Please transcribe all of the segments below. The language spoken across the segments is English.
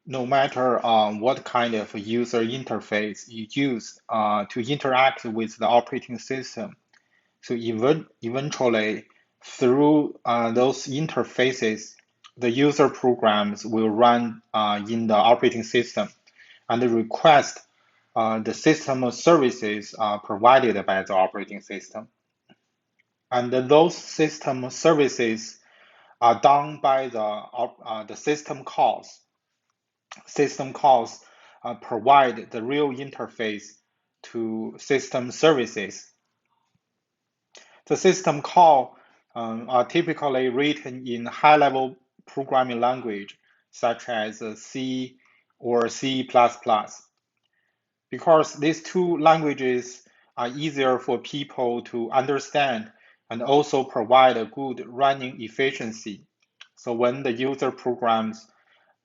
no matter what kind of user interface you use to interact with the operating system. So eventually, through those interfaces, the user programs will run in the operating system and request the system of services provided by the operating system. And those system services are done by the system calls. System calls provide the real interface to system services. The system call are typically written in high-level programming language such as C or C++, because these two languages are easier for people to understand and also provide a good running efficiency. So when the user programs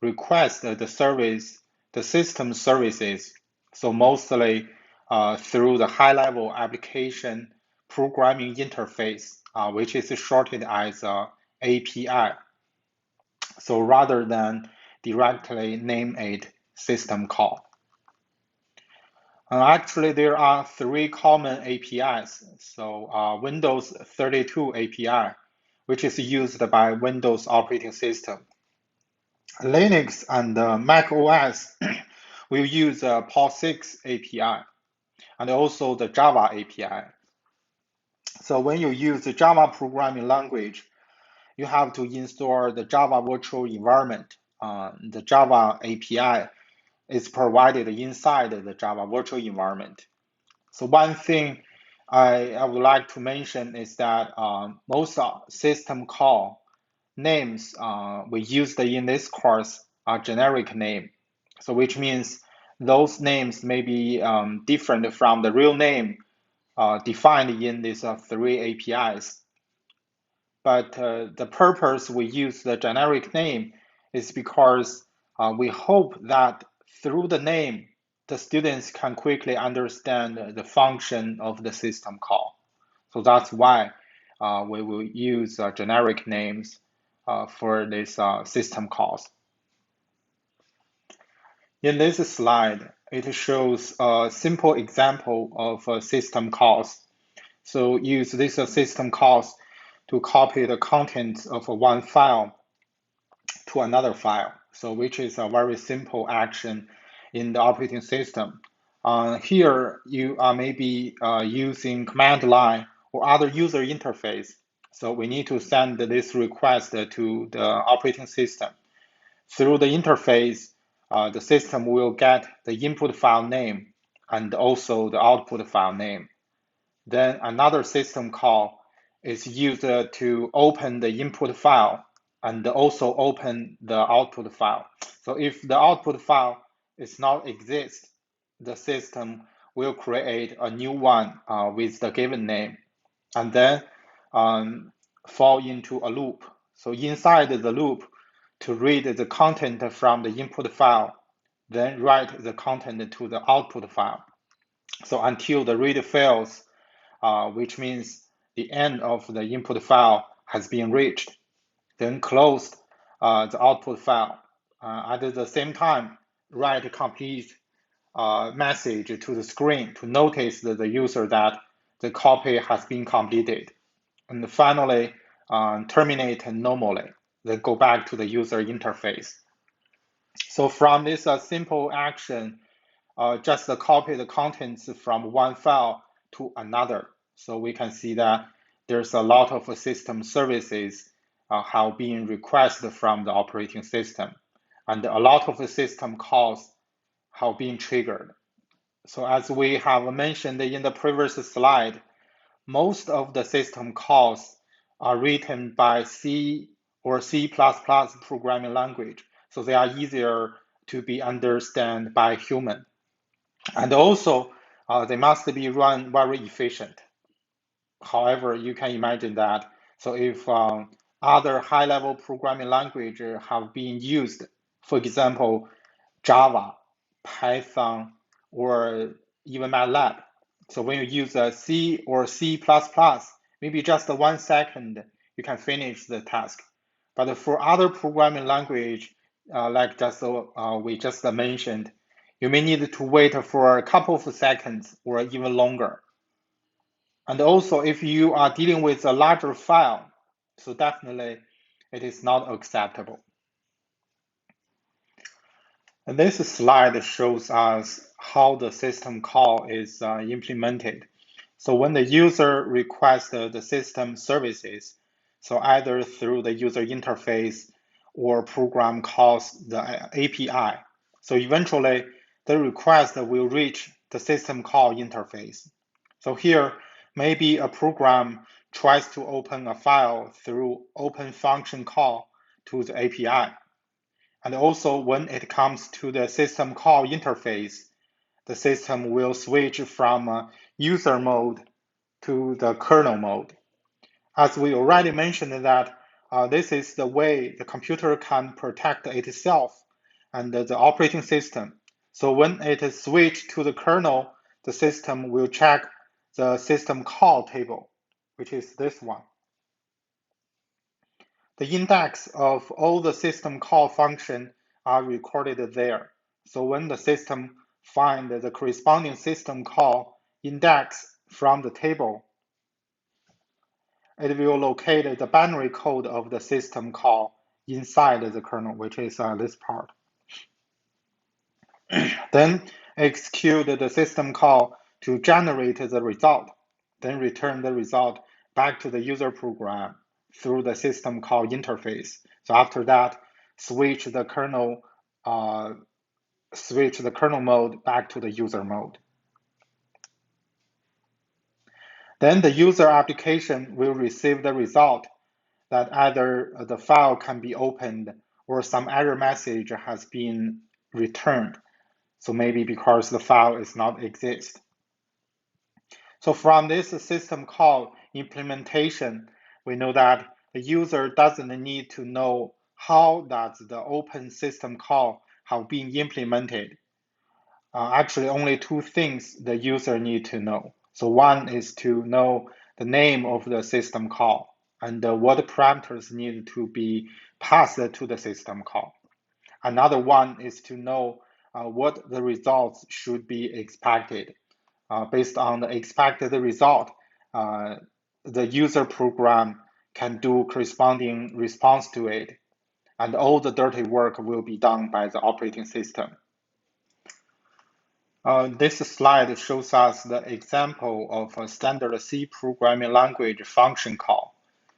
request the service, the system services, so mostly through the high-level application programming interface, which is shortened as API. So rather than directly name it system call. Actually, there are three common APIs. So Windows 32 API, which is used by Windows operating system. Linux and Mac OS will use POSIX API and also the Java API. So when you use the Java programming language, you have to install the Java virtual environment. The Java API is provided inside the Java virtual environment. So one thing I would like to mention is that most system call names we used in this course are generic name. So which means those names may be different from the real name defined in these three APIs. But the purpose we use the generic name is because we hope that through the name, the students can quickly understand the function of the system call. So that's why we will use generic names for these system calls. In this slide, it shows a simple example of system calls. So use this system calls to copy the contents of one file to another file. So which is a very simple action in the operating system. Here you are maybe using command line or other user interface. So we need to send this request to the operating system. Through the interface, the system will get the input file name and also the output file name. Then another system call is used to open the input file and also open the output file. So if the output file is not exist, the system will create a new one with the given name and then fall into a loop. So inside the loop, to read the content from the input file, then write the content to the output file. So until the read fails, which means the end of the input file has been reached, then close the output file. At the same time, write a complete message to the screen to notice the user that the copy has been completed. And finally, terminate normally, then go back to the user interface. So from this simple action, just copy the contents from one file to another. So we can see that there's a lot of system services have been requested from the operating system. And a lot of the system calls have been triggered. So as we have mentioned in the previous slide, most of the system calls are written by C or C++ programming language. So they are easier to be understood by human. And also, they must be run very efficient. However, you can imagine that. So if other high-level programming languages have been used, for example, Java, Python, or even MATLAB. So when you use a C or C++, maybe just 1 second, you can finish the task. But for other programming language, like we just mentioned, you may need to wait for a couple of seconds or even longer. And also, if you are dealing with a larger file, so definitely it is not acceptable. And this slide shows us how the system call is implemented. So when the user requests the system services, so either through the user interface or program calls the API, so eventually the request will reach the system call interface. So here, maybe a program tries to open a file through open function call to the API. And also when it comes to the system call interface, the system will switch from user mode to the kernel mode. As we already mentioned that this is the way the computer can protect itself and the operating system. So when it is switched to the kernel, the system will check the system call table, which is this one. The index of all the system call functions are recorded there. So when the system finds the corresponding system call index from the table, it will locate the binary code of the system call inside the kernel, which is this part. Then execute the system call to generate the result, then return the result back to the user program through the system call interface. So after that, switch the kernel mode back to the user mode. Then the user application will receive the result that either the file can be opened or some error message has been returned. So maybe because the file is not exist. So from this system call implementation, we know that the user doesn't need to know how does the open system call have been implemented. Actually, only two things the user need to know. So one is to know the name of the system call and what parameters need to be passed to the system call. Another one is to know what the results should be expected. Based on the expected result, the user program can do corresponding response to it, and all the dirty work will be done by the operating system. This slide shows us the example of a standard C programming language function call.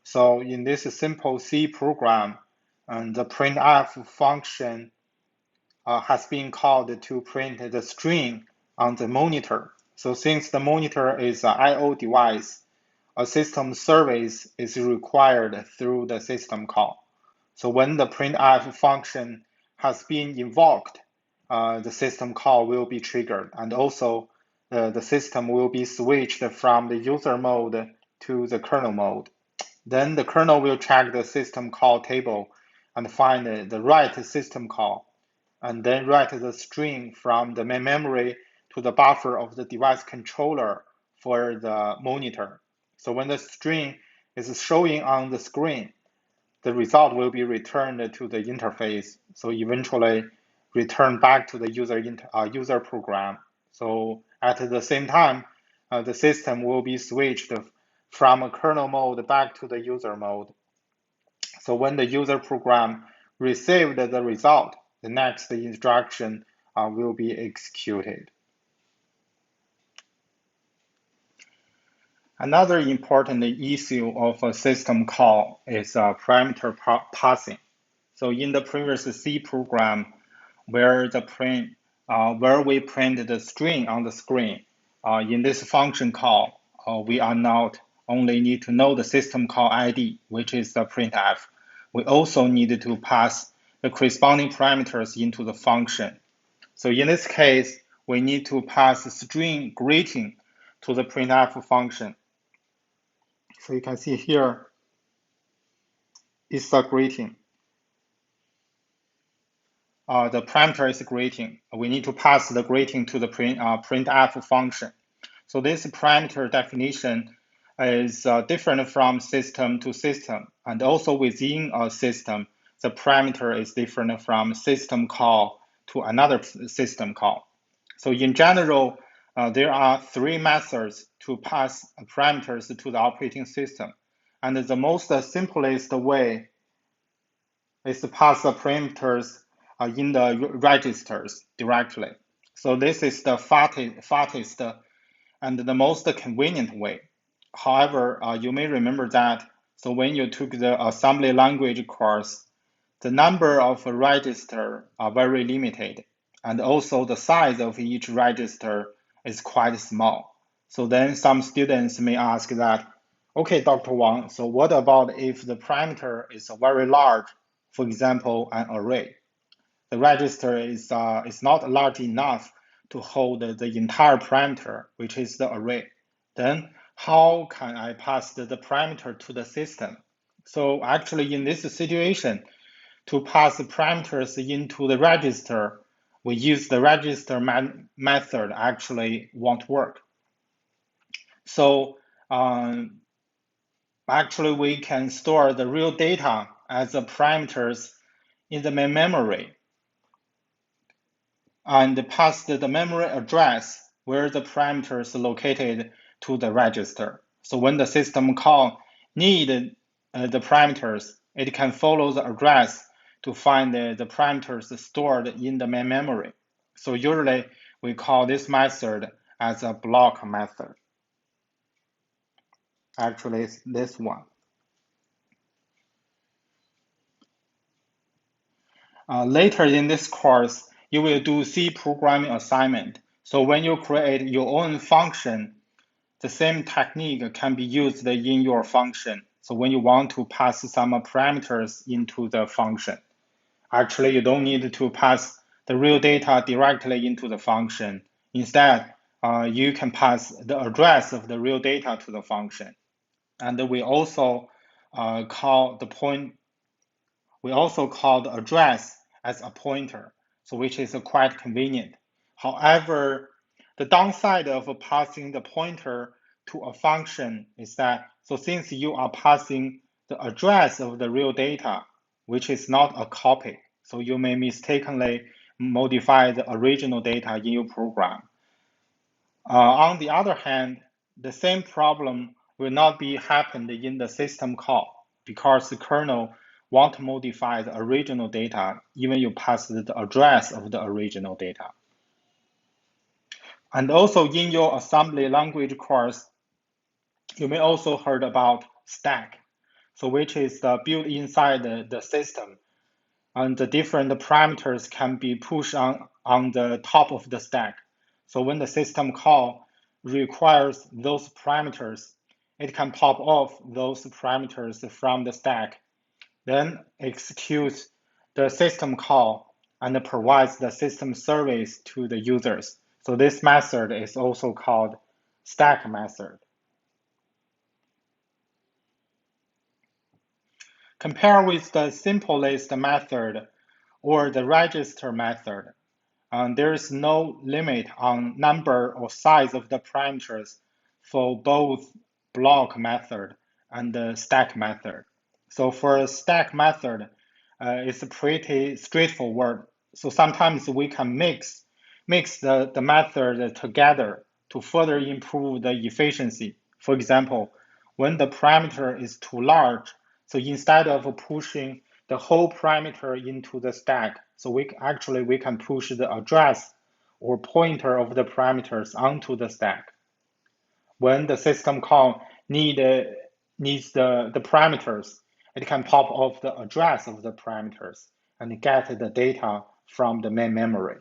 So in this simple C program, the printf function has been called to print the string on the monitor. So since the monitor is an I/O device, a system service is required through the system call. So when the printf function has been invoked, the system call will be triggered, and also the system will be switched from the user mode to the kernel mode. Then the kernel will check the system call table and find the right system call, and then write the string from the main memory to the buffer of the device controller for the monitor. So when the string is showing on the screen, the result will be returned to the interface. So eventually return back to the user program. So at the same time, the system will be switched from a kernel mode back to the user mode. So when the user program received the result, the next instruction will be executed. Another important issue of a system call is parameter passing. So in the previous C program, where we print the string on the screen, in this function call, we are not only need to know the system call ID, which is the printf, we also need to pass the corresponding parameters into the function. So in this case, we need to pass string greeting to the printf function. So you can see here, it's a greeting. The parameter is greeting. We need to pass the greeting to the printf function. So this parameter definition is different from system to system, and also within a system, the parameter is different from system call to another system call. So in general, there are three methods to pass parameters to the operating system. And the most simplest way is to pass the parameters in the registers directly. So this is the fastest and the most convenient way. However, you may remember that so when you took the assembly language course, the number of registers are very limited, and also the size of each register is quite small. So then some students may ask that, okay, Dr. Wang, so what about if the parameter is very large, for example, an array? The register is not large enough to hold the entire parameter, which is the array. Then how can I pass the parameter to the system? So actually in this situation, to pass the parameters into the register, we use the register method actually won't work. So actually we can store the real data as the parameters in the main memory and pass the memory address where the parameters are located to the register. So when the system call need the parameters, it can follow the address to find the parameters stored in the main memory. So usually we call this method as a block method. Actually, it's this one. Later in this course, you will do C programming assignment. So when you create your own function, the same technique can be used in your function. So when you want to pass some parameters into the function, actually you don't need to pass the real data directly into the function. Instead, you can pass the address of the real data to the function. And we also call the address as a pointer, so which is quite convenient. However, the downside of passing the pointer to a function is that, so since you are passing the address of the real data, which is not a copy, so you may mistakenly modify the original data in your program. On the other hand, the same problem will not be happened in the system call because the kernel won't modify the original data even you pass the address of the original data. And also in your assembly language course, you may also heard about stack, so which is built inside the system, and the different parameters can be pushed on the top of the stack. So when the system call requires those parameters, it can pop off those parameters from the stack, then executes the system call and provides the system service to the users. So this method is also called stack method. Compare with the simplest method or the register method. There is no limit on number or size of the parameters for both block method and the stack method. So for a stack method, it's pretty straightforward. So sometimes we can mix the method together to further improve the efficiency. For example, when the parameter is too large, so instead of pushing the whole parameter into the stack, so we can push the address or pointer of the parameters onto the stack. When the system call needs the parameters, it can pop off the address of the parameters and get the data from the main memory.